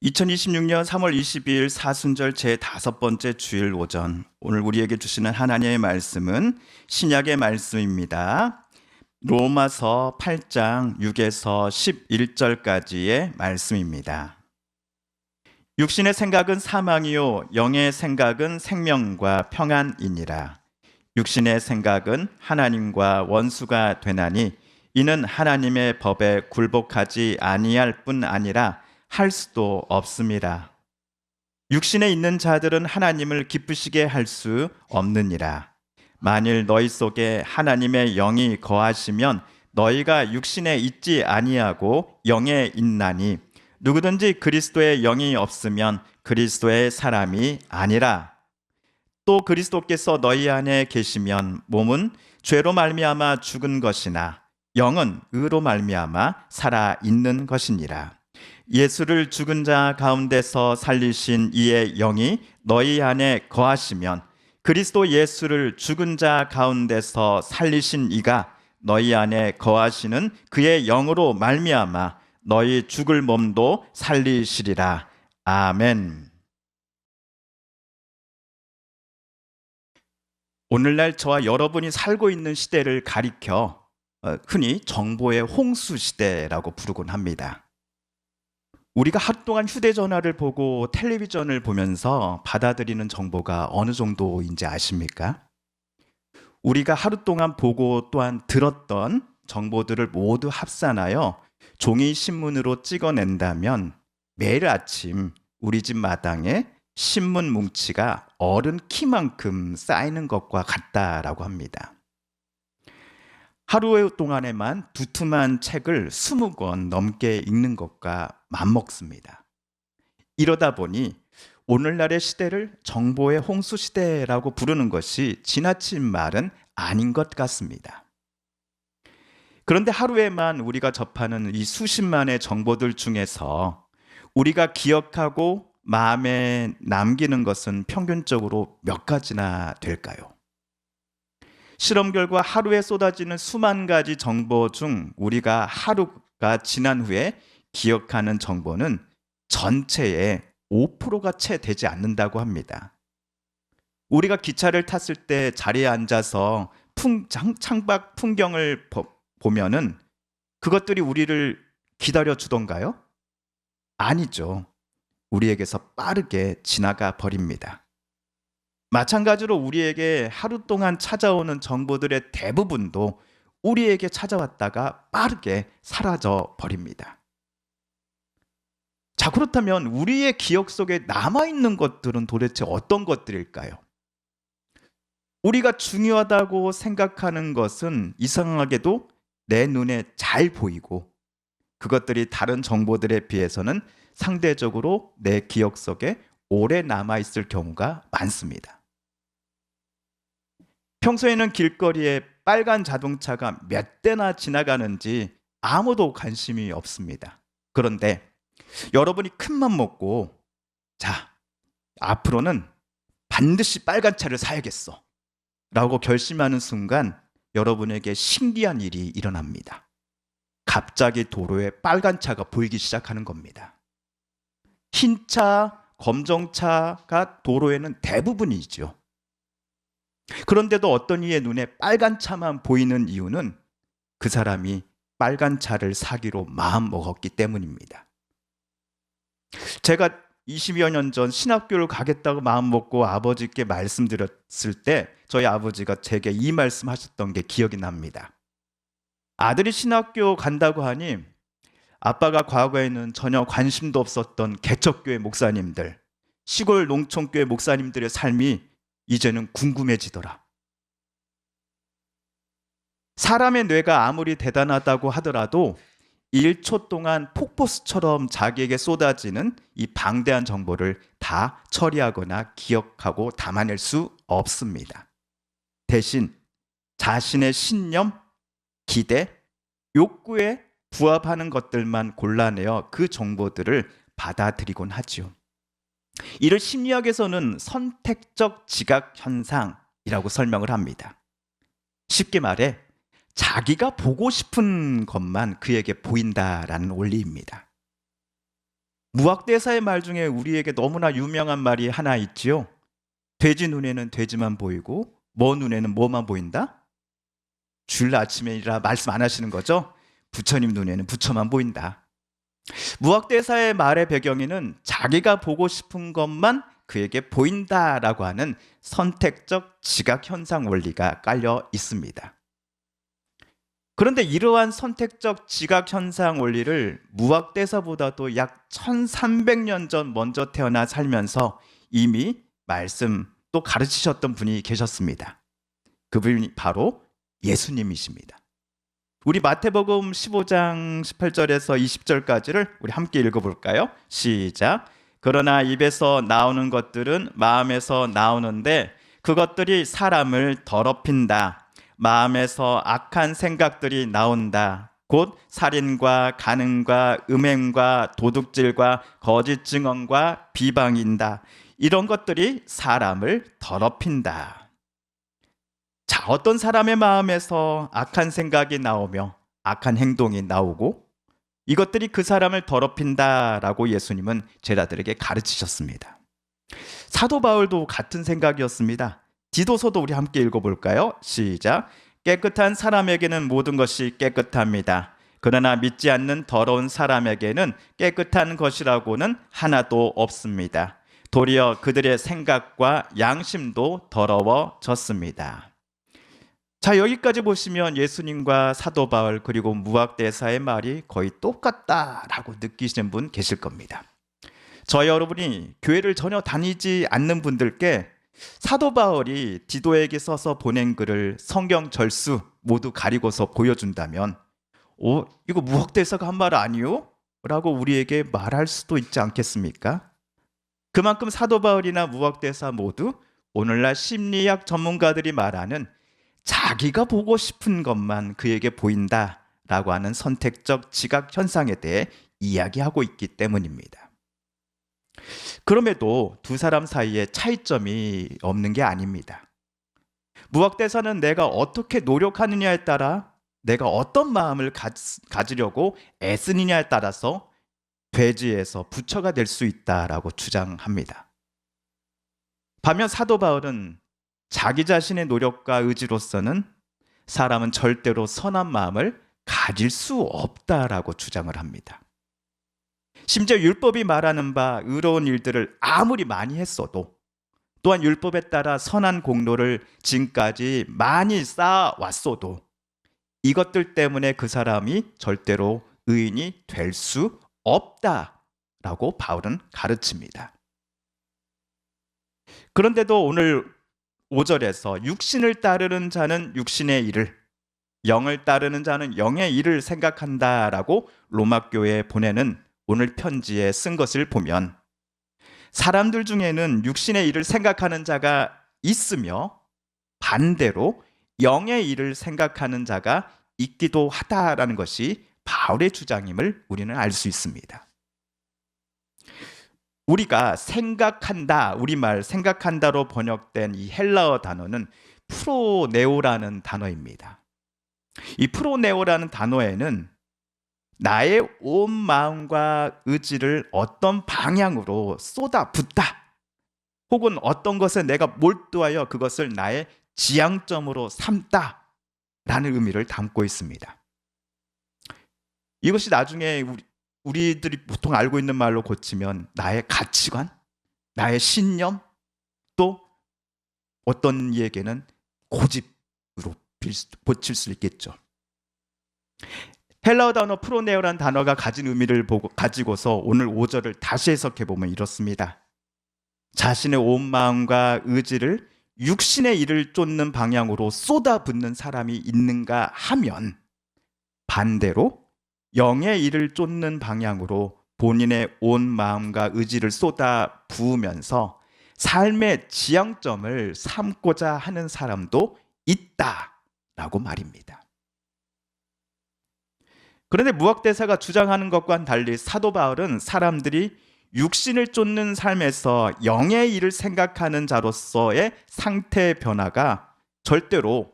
2026년 3월 22일 사순절 제5번째 주일 오전, 오늘 우리에게 주시는 하나님의 말씀은 신약의 말씀입니다. 로마서 8장 6에서 11절까지의 말씀입니다. 육신의 생각은 사망이요 영의 생각은 생명과 평안이니라. 육신의 생각은 하나님과 원수가 되나니 이는 하나님의 법에 굴복하지 아니할 뿐 아니라 할 수도 없습니다. 육신에 있는 자들은 하나님을 기쁘시게 할 수 없느니라. 만일 너희 속에 하나님의 영이 거하시면 너희가 육신에 있지 아니하고 영에 있나니 누구든지 그리스도의 영이 없으면 그리스도의 사람이 아니라. 또 그리스도께서 너희 안에 계시면 몸은 죄로 말미암아 죽은 것이나 영은 의로 말미암아 살아 있는 것이니라. 예수를 죽은 자 가운데서 살리신 이의 영이 너희 안에 거하시면 그리스도 예수를 죽은 자 가운데서 살리신 이가 너희 안에 거하시는 그의 영으로 말미암아 너희 죽을 몸도 살리시리라. 아멘. 오늘날 저와 여러분이 살고 있는 시대를 가리켜 흔히 정보의 홍수 시대라고 부르곤 합니다. 우리가 하루 동안 휴대전화를 보고 텔레비전을 보면서 받아들이는 정보가 어느 정도인지 아십니까? 우리가 하루 동안 보고 또한 들었던 정보들을 모두 합산하여 종이 신문으로 찍어낸다면 매일 아침 우리 집 마당에 신문 뭉치가 어른 키만큼 쌓이는 것과 같다라고 합니다. 하루 동안에만 두툼한 책을 20권 넘게 읽는 것과 맞먹습니다. 이러다 보니 오늘날의 시대를 정보의 홍수 시대라고 부르는 것이 지나친 말은 아닌 것 같습니다. 그런데 하루에만 우리가 접하는 이 수십만의 정보들 중에서 우리가 기억하고 마음에 남기는 것은 평균적으로 몇 가지나 될까요? 실험 결과 하루에 쏟아지는 수만 가지 정보 중 우리가 하루가 지난 후에 기억하는 정보는 전체의 5%가 채 되지 않는다고 합니다. 우리가 기차를 탔을 때 자리에 앉아서 창밖 풍경을 보면은 그것들이 우리를 기다려 주던가요? 아니죠. 우리에게서 빠르게 지나가 버립니다. 마찬가지로 우리에게 하루 동안 찾아오는 정보들의 대부분도 우리에게 찾아왔다가 빠르게 사라져 버립니다. 자, 그렇다면 우리의 기억 속에 남아있는 것들은 도대체 어떤 것들일까요? 우리가 중요하다고 생각하는 것은 이상하게도 내 눈에 잘 보이고 그것들이 다른 정보들에 비해서는 상대적으로 내 기억 속에 오래 남아있을 경우가 많습니다. 평소에는 길거리에 빨간 자동차가 몇 대나 지나가는지 아무도 관심이 없습니다. 그런데 여러분이 큰맘 먹고 자, 앞으로는 반드시 빨간 차를 사야겠어 라고 결심하는 순간 여러분에게 신기한 일이 일어납니다. 갑자기 도로에 빨간 차가 보이기 시작하는 겁니다. 흰 차, 검정차가 도로에는 대부분이죠. 그런데도 어떤 이의 눈에 빨간 차만 보이는 이유는 그 사람이 빨간 차를 사기로 마음 먹었기 때문입니다. 제가 20여 년 전 신학교를 가겠다고 마음 먹고 아버지께 말씀드렸을 때 저희 아버지가 제게 이 말씀 하셨던 게 기억이 납니다. 아들이 신학교 간다고 하니 아빠가 과거에는 전혀 관심도 없었던 개척교회 목사님들, 시골 농촌교회 목사님들의 삶이 이제는 궁금해지더라. 사람의 뇌가 아무리 대단하다고 하더라도 1초 동안 폭포수처럼 자기에게 쏟아지는 이 방대한 정보를 다 처리하거나 기억하고 담아낼 수 없습니다. 대신 자신의 신념, 기대, 욕구에 부합하는 것들만 골라내어 그 정보들을 받아들이곤 하지요. 이를 심리학에서는 선택적 지각 현상이라고 설명을 합니다. 쉽게 말해 자기가 보고 싶은 것만 그에게 보인다라는 원리입니다. 무학대사의 말 중에 우리에게 너무나 유명한 말이 하나 있지요. 돼지 눈에는 돼지만 보이고 뭐 눈에는 뭐만 보인다? 주일 아침이라 말씀 안 하시는 거죠? 부처님 눈에는 부처만 보인다. 무학대사의 말의 배경에는 자기가 보고 싶은 것만 그에게 보인다라고 하는 선택적 지각 현상 원리가 깔려 있습니다. 그런데 이러한 선택적 지각 현상 원리를 무학대사보다도 약 1300년 전 먼저 태어나 살면서 이미 말씀 또 가르치셨던 분이 계셨습니다. 그분이 바로 예수님이십니다. 우리 마태복음 15장 18절에서 20절까지를 우리 함께 읽어볼까요? 시작. 그러나 입에서 나오는 것들은 마음에서 나오는데 그것들이 사람을 더럽힌다. 마음에서 악한 생각들이 나온다. 곧 살인과 간음과 음행과 도둑질과 거짓 증언과 비방인다. 이런 것들이 사람을 더럽힌다. 자, 어떤 사람의 마음에서 악한 생각이 나오며 악한 행동이 나오고 이것들이 그 사람을 더럽힌다라고 예수님은 제자들에게 가르치셨습니다. 사도 바울도 같은 생각이었습니다. 디도서도 우리 함께 읽어볼까요? 시작. 깨끗한 사람에게는 모든 것이 깨끗합니다. 그러나 믿지 않는 더러운 사람에게는 깨끗한 것이라고는 하나도 없습니다. 도리어 그들의 생각과 양심도 더러워졌습니다. 자, 여기까지 보시면 예수님과 사도 바울 그리고 무학대사의 말이 거의 똑같다라고 느끼시는 분 계실 겁니다. 저희 여러분이 교회를 전혀 다니지 않는 분들께 사도 바울이 디도에게 써서 보낸 글을 성경 절수 모두 가리고서 보여준다면 이거 무학대사가 한 말 아니요? 라고 우리에게 말할 수도 있지 않겠습니까? 그만큼 사도 바울이나 무학대사 모두 오늘날 심리학 전문가들이 말하는 자기가 보고 싶은 것만 그에게 보인다라고 하는 선택적 지각 현상에 대해 이야기하고 있기 때문입니다. 그럼에도 두 사람 사이에 차이점이 없는 게 아닙니다. 무학대사는 내가 어떻게 노력하느냐에 따라 내가 어떤 마음을 가지려고 애쓰느냐에 따라서 돼지에서 부처가 될 수 있다라고 주장합니다. 반면 사도 바울은 자기 자신의 노력과 의지로서는 사람은 절대로 선한 마음을 가질 수 없다라고 주장을 합니다. 심지어 율법이 말하는 바 의로운 일들을 아무리 많이 했어도 또한 율법에 따라 선한 공로를 지금까지 많이 쌓아왔어도 이것들 때문에 그 사람이 절대로 의인이 될 수 없다라고 바울은 가르칩니다. 그런데도 오늘 5절에서 육신을 따르는 자는 육신의 일을, 영을 따르는 자는 영의 일을 생각한다라고 로마 교회에 보내는 오늘 편지에 쓴 것을 보면 사람들 중에는 육신의 일을 생각하는 자가 있으며 반대로 영의 일을 생각하는 자가 있기도 하다라는 것이 바울의 주장임을 우리는 알 수 있습니다. 우리가 생각한다, 우리말 생각한다로 번역된 이 헬라어 단어는 프로네오라는 단어입니다. 이 프로네오라는 단어에는 나의 온 마음과 의지를 어떤 방향으로 쏟아붓다 혹은 어떤 것에 내가 몰두하여 그것을 나의 지향점으로 삼다 라는 의미를 담고 있습니다. 이것이 나중에 우리들이 보통 알고 있는 말로 고치면 나의 가치관, 나의 신념, 또 어떤 이에게는 고집으로 고칠 수 있겠죠. 헬라어 단어 프로네오라는 단어가 가진 의미를 가지고서 오늘 5절을 다시 해석해 보면 이렇습니다. 자신의 온 마음과 의지를 육신의 일을 쫓는 방향으로 쏟아붓는 사람이 있는가 하면 반대로 영의 일을 쫓는 방향으로 본인의 온 마음과 의지를 쏟아 부으면서 삶의 지향점을 삼고자 하는 사람도 있다라고 말입니다. 그런데 무학대사가 주장하는 것과는 달리 사도 바울은 사람들이 육신을 쫓는 삶에서 영의 일을 생각하는 자로서의 상태 변화가 절대로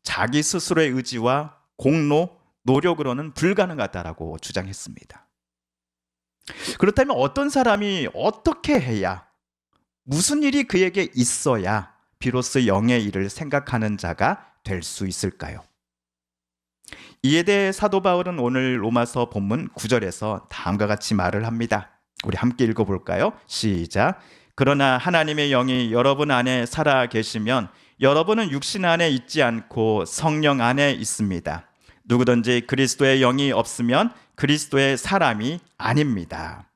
자기 스스로의 의지와 공로, 노력으로는 불가능하다라고 주장했습니다. 그렇다면 어떤 사람이 어떻게 해야, 무슨 일이 그에게 있어야 비로소 영의 일을 생각하는 자가 될 수 있을까요? 이에 대해 사도 바울은 오늘 로마서 본문 9절에서 다음과 같이 말을 합니다. 우리 함께 읽어볼까요? 시작. 그러나 하나님의 영이 여러분 안에 살아 계시면 여러분은 육신 안에 있지 않고 성령 안에 있습니다. 누구든지 그리스도의 영이 없으면 그리스도의 사람이 아닙니다.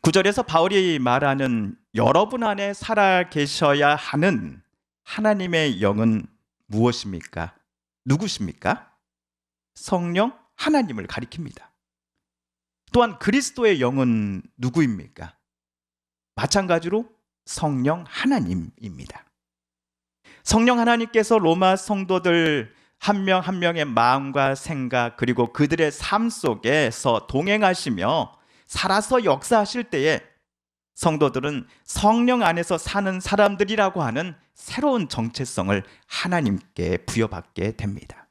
9절에서 바울이 말하는 여러분 안에 살아 계셔야 하는 하나님의 영은 무엇입니까? 누구십니까? 성령 하나님을 가리킵니다. 또한 그리스도의 영은 누구입니까? 마찬가지로 성령 하나님입니다. 성령 하나님께서 로마 성도들 한 명 한 명의 마음과 생각 그리고 그들의 삶 속에서 동행하시며 살아서 역사하실 때에 성도들은 성령 안에서 사는 사람들이라고 하는 새로운 정체성을 하나님께 부여받게 됩니다.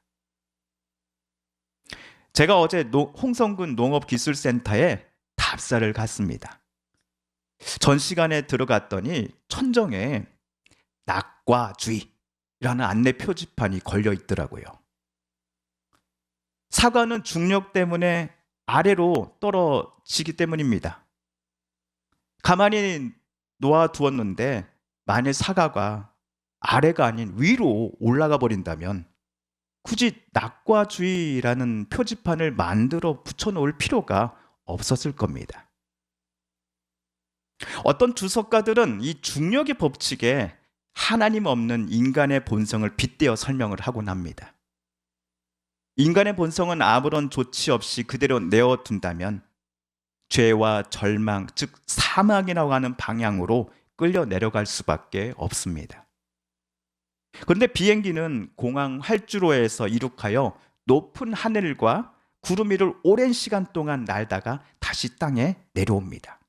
제가 어제 홍성군 농업기술센터에 답사를 갔습니다. 전 시간에 들어갔더니 천정에 낙과 주의라는 안내 표지판이 걸려 있더라고요. 사과는 중력 때문에 아래로 떨어지기 때문입니다. 가만히 놓아두었는데 만일 사과가 아래가 아닌 위로 올라가 버린다면 굳이 낙과 주의라는 표지판을 만들어 붙여놓을 필요가 없었을 겁니다. 어떤 주석가들은 이 중력의 법칙에 하나님 없는 인간의 본성을 빗대어 설명을 하곤 합니다. 인간의 본성은 아무런 조치 없이 그대로 내어둔다면 죄와 절망, 즉 사망이라고 하는 방향으로 끌려 내려갈 수밖에 없습니다. 그런데 비행기는 공항 활주로에서 이륙하여 높은 하늘과 구름 위를 오랜 시간 동안 날다가 다시 땅에 내려옵니다.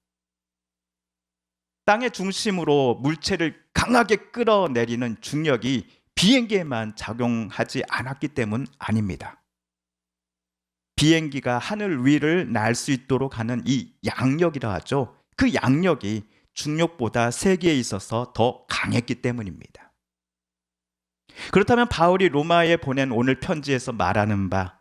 땅의 중심으로 물체를 강하게 끌어내리는 중력이 비행기에만 작용하지 않았기 때문 아닙니다. 비행기가 하늘 위를 날 수 있도록 하는 이 양력이라 하죠. 그 양력이 중력보다 세계에 있어서 더 강했기 때문입니다. 그렇다면 바울이 로마에 보낸 오늘 편지에서 말하는 바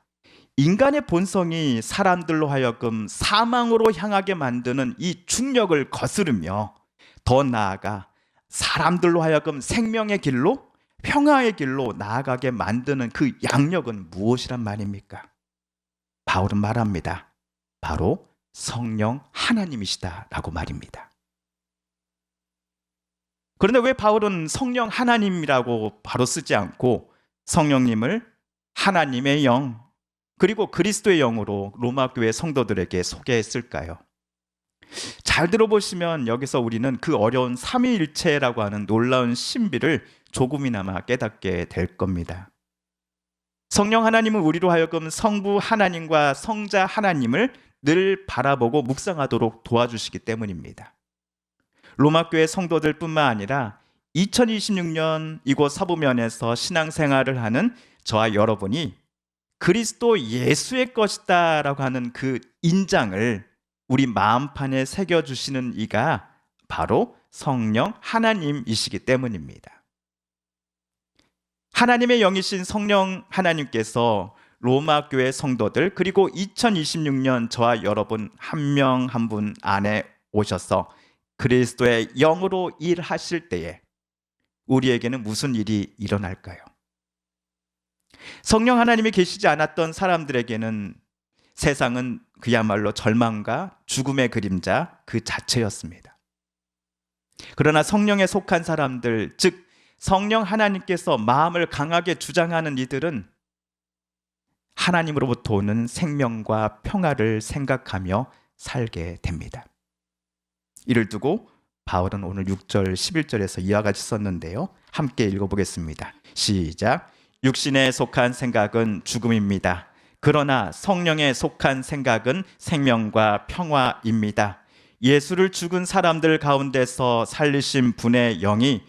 인간의 본성이 사람들로 하여금 사망으로 향하게 만드는 이 중력을 거스르며 더 나아가 사람들로 하여금 생명의 길로 평화의 길로 나아가게 만드는 그 양력은 무엇이란 말입니까? 바울은 말합니다. 바로 성령 하나님이시다라고 말입니다. 그런데 왜 바울은 성령 하나님이라고 바로 쓰지 않고 성령님을 하나님의 영 그리고 그리스도의 영으로 로마 교회 성도들에게 소개했을까요? 잘 들어보시면 여기서 우리는 그 어려운 삼위일체라고 하는 놀라운 신비를 조금이나마 깨닫게 될 겁니다. 성령 하나님은 우리로 하여금 성부 하나님과 성자 하나님을 늘 바라보고 묵상하도록 도와주시기 때문입니다. 로마 교회 성도들뿐만 아니라 2026년 이곳 서부면에서 신앙생활을 하는 저와 여러분이 그리스도 예수의 것이다 라고 하는 그 인장을 우리 마음판에 새겨주시는 이가 바로 성령 하나님이시기 때문입니다. 하나님의 영이신 성령 하나님께서 로마 교회 성도들 그리고 2026년 저와 여러분 한 명 한 분 안에 오셔서 그리스도의 영으로 일하실 때에 우리에게는 무슨 일이 일어날까요? 성령 하나님이 계시지 않았던 사람들에게는 세상은 그야말로 절망과 죽음의 그림자 그 자체였습니다. 그러나 성령에 속한 사람들, 즉 성령 하나님께서 마음을 강하게 주장하는 이들은 하나님으로부터 오는 생명과 평화를 생각하며 살게 됩니다. 이를 두고 바울은 오늘 6절, 11절에서 이와 같이 썼는데요. 함께 읽어보겠습니다. 시작. 육신에 속한 생각은 죽음입니다. 그러나 성령에 속한 생각은 생명과 평화입니다. 예수를 죽은 사람들 가운데서 살리신 분의 영이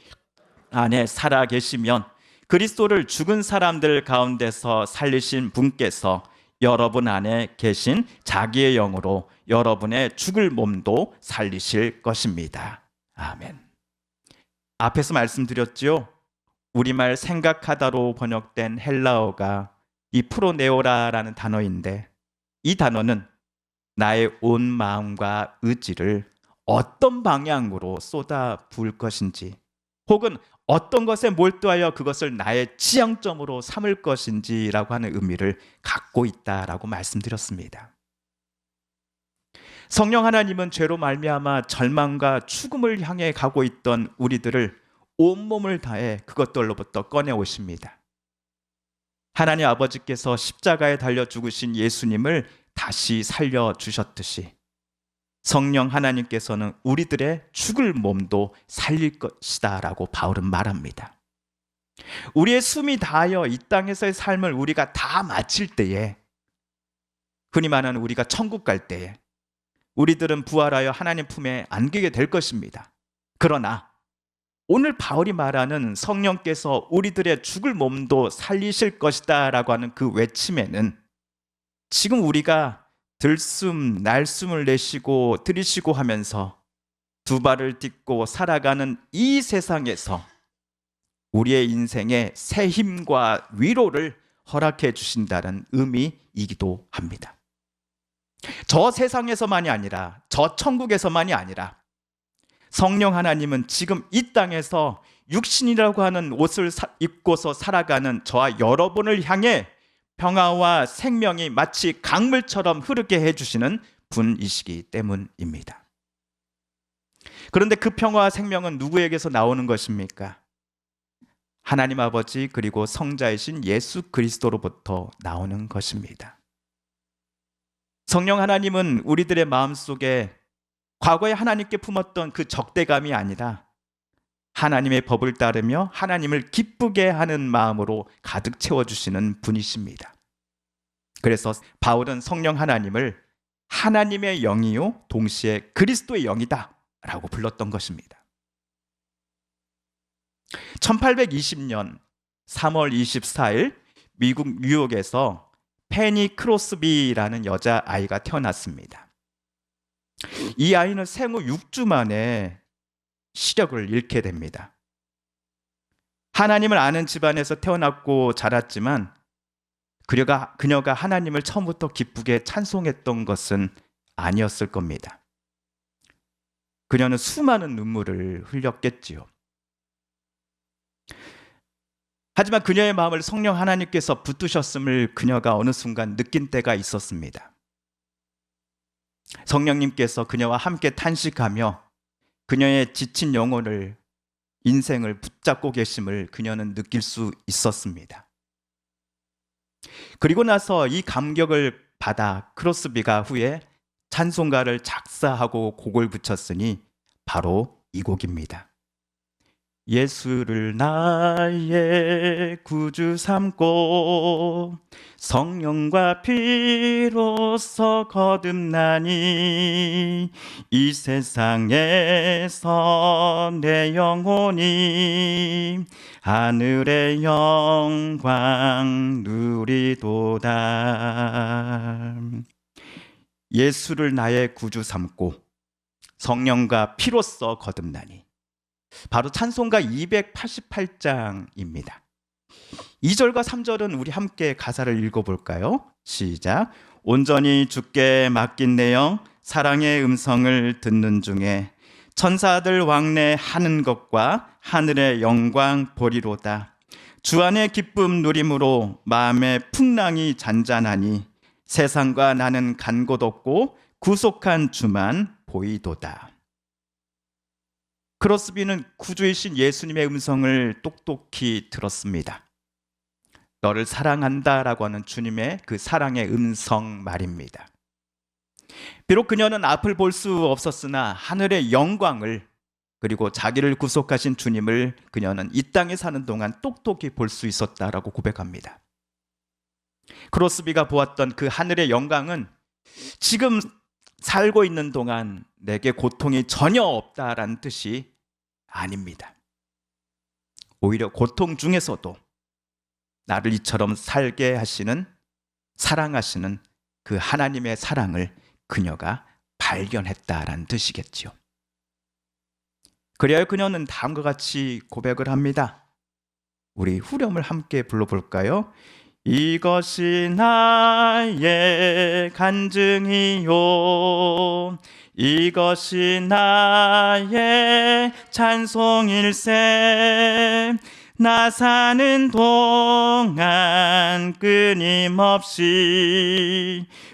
안에 살아 계시면 그리스도를 죽은 사람들 가운데서 살리신 분께서 여러분 안에 계신 자기의 영으로 여러분의 죽을 몸도 살리실 것입니다. 아멘. 앞에서 말씀드렸지요. 우리말 생각하다로 번역된 헬라어가 이 프로네오라라는 단어인데, 이 단어는 나의 온 마음과 의지를 어떤 방향으로 쏟아 부을 것인지, 혹은 어떤 것에 몰두하여 그것을 나의 지향점으로 삼을 것인지라고 하는 의미를 갖고 있다라고 말씀드렸습니다. 성령 하나님은 죄로 말미암아 절망과 죽음을 향해 가고 있던 우리들을 온몸을 다해 그것들로부터 꺼내 오십니다. 하나님 아버지께서 십자가에 달려 죽으신 예수님을 다시 살려주셨듯이 성령 하나님께서는 우리들의 죽을 몸도 살릴 것이다 라고 바울은 말합니다. 우리의 숨이 다하여 이 땅에서의 삶을 우리가 다 마칠 때에, 흔히 말하는 우리가 천국 갈 때에 우리들은 부활하여 하나님 품에 안기게 될 것입니다. 그러나 오늘 바울이 말하는 성령께서 우리들의 죽을 몸도 살리실 것이다 라고 하는 그 외침에는 지금 우리가 들숨 날숨을 내쉬고 들이쉬고 하면서 두 발을 딛고 살아가는 이 세상에서 우리의 인생에 새 힘과 위로를 허락해 주신다는 의미이기도 합니다. 저 세상에서만이 아니라, 저 천국에서만이 아니라 성령 하나님은 지금 이 땅에서 육신이라고 하는 옷을 입고서 살아가는 저와 여러분을 향해 평화와 생명이 마치 강물처럼 흐르게 해주시는 분이시기 때문입니다. 그런데 그 평화와 생명은 누구에게서 나오는 것입니까? 하나님 아버지 그리고 성자이신 예수 그리스도로부터 나오는 것입니다. 성령 하나님은 우리들의 마음속에 과거에 하나님께 품었던 그 적대감이 아니라 하나님의 법을 따르며 하나님을 기쁘게 하는 마음으로 가득 채워주시는 분이십니다. 그래서 바울은 성령 하나님을 하나님의 영이요 동시에 그리스도의 영이다 라고 불렀던 것입니다. 1820년 3월 24일 미국 뉴욕에서 페니 크로스비라는 여자아이가 태어났습니다. 이 아이는 생후 6주 만에 시력을 잃게 됩니다. 하나님을 아는 집안에서 태어났고 자랐지만 그녀가 하나님을 처음부터 기쁘게 찬송했던 것은 아니었을 겁니다. 그녀는 수많은 눈물을 흘렸겠지요. 하지만 그녀의 마음을 성령 하나님께서 붙드셨음을 그녀가 어느 순간 느낀 때가 있었습니다. 성령님께서 그녀와 함께 탄식하며 그녀의 지친 영혼을, 인생을 붙잡고 계심을 그녀는 느낄 수 있었습니다. 그리고 나서 이 감격을 받아 크로스비가 후에 찬송가를 작사하고 곡을 붙였으니 바로 이 곡입니다. 예수를 나의 구주 삼고 성령과 피로써 거듭나니 이 세상에서 내 영혼이 하늘의 영광 누리도다. 예수를 나의 구주 삼고 성령과 피로써 거듭나니, 바로 찬송가 288장입니다. 2절과 3절은 우리 함께 가사를 읽어볼까요? 시작. 온전히 주께 맡긴 내 영 사랑의 음성을 듣는 중에 천사들 왕래하는 것과 하늘의 영광 보리로다. 주 안의 기쁨 누림으로 마음의 풍랑이 잔잔하니 세상과 나는 간 곳 없고 구속한 주만 보이도다. 크로스비는 구주이신 예수님의 음성을 똑똑히 들었습니다. 너를 사랑한다라고 하는 주님의 그 사랑의 음성 말입니다. 비록 그녀는 앞을 볼 수 없었으나 하늘의 영광을, 그리고 자기를 구속하신 주님을 그녀는 이 땅에 사는 동안 똑똑히 볼 수 있었다라고 고백합니다. 크로스비가 보았던 그 하늘의 영광은 지금 살고 있는 동안 내게 고통이 전혀 없다라는 뜻이 아닙니다. 오히려 고통 중에서도 나를 이처럼 살게 하시는 사랑하시는 그 하나님의 사랑을 그녀가 발견했다라는 뜻이겠지요. 그래야 그녀는 다음과 같이 고백을 합니다. 우리 후렴을 함께 불러볼까요? 이것이 나의 간증이요, 이것이 나의 찬송일세. 나 사는 동안 끊임없이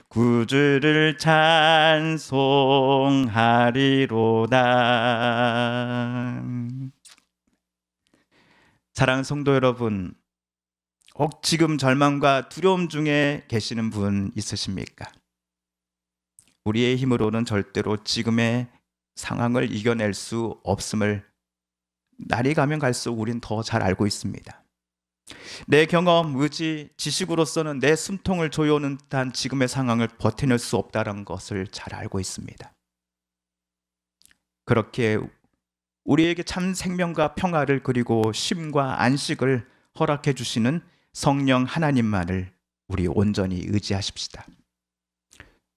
구주를 찬송하리로다. 사랑하는 성도 여러분, 혹 지금 절망과 두려움 중에 계시는 분 있으십니까? 우리의 힘으로는 절대로 지금의 상황을 이겨낼 수 없음을 날이 가면 갈수록 우린 더 잘 알고 있습니다. 내 경험, 의지, 지식으로서는 내 숨통을 조여오는 듯한 지금의 상황을 버텨낼 수 없다는 것을 잘 알고 있습니다. 그렇게 우리에게 참 생명과 평화를 그리고 쉼과 안식을 허락해 주시는 성령 하나님만을 우리 온전히 의지하십시다.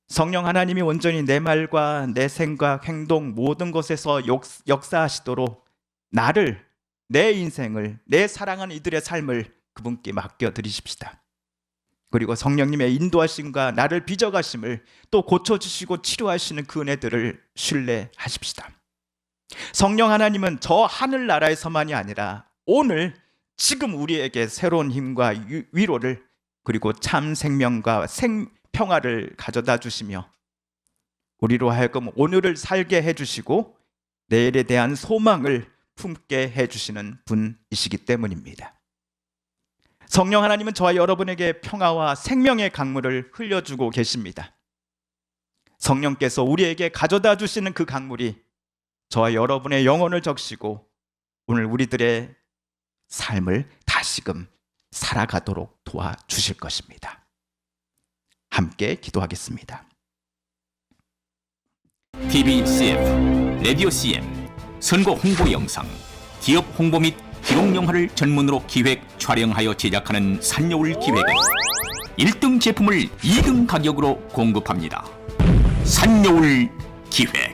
성령 하나님이 온전히 내 말과 내 생각, 행동 모든 것에서 역사하시도록 나를, 내 인생을, 내 사랑하는 이들의 삶을 그분께 맡겨드리십시다. 그리고 성령님의 인도하심과 나를 빚어가심을 또 고쳐주시고 치료하시는 그 은혜들을 신뢰하십시다. 성령 하나님은 저 하늘나라에서만이 아니라 오늘 지금 우리에게 새로운 힘과 위로를 그리고 참 생명과 평화를 가져다 주시며 우리로 하여금 오늘을 살게 해주시고 내일에 대한 소망을 품게 해주시는 분이시기 때문입니다. 성령 하나님은 저와 여러분에게 평화와 생명의 강물을 흘려주고 계십니다. 성령께서 우리에게 가져다 주시는 그 강물이 저와 여러분의 영혼을 적시고 오늘 우리들의 삶을 다시금 살아가도록 도와주실 것입니다. 함께 기도하겠습니다. TV CF, 라디오 CM, 선거 홍보 영상, 기업 홍보 및 기록 영화를 전문으로 기획, 촬영하여 제작하는 산여울 기획은 1등 제품을 2등 가격으로 공급합니다. 산여울 기획.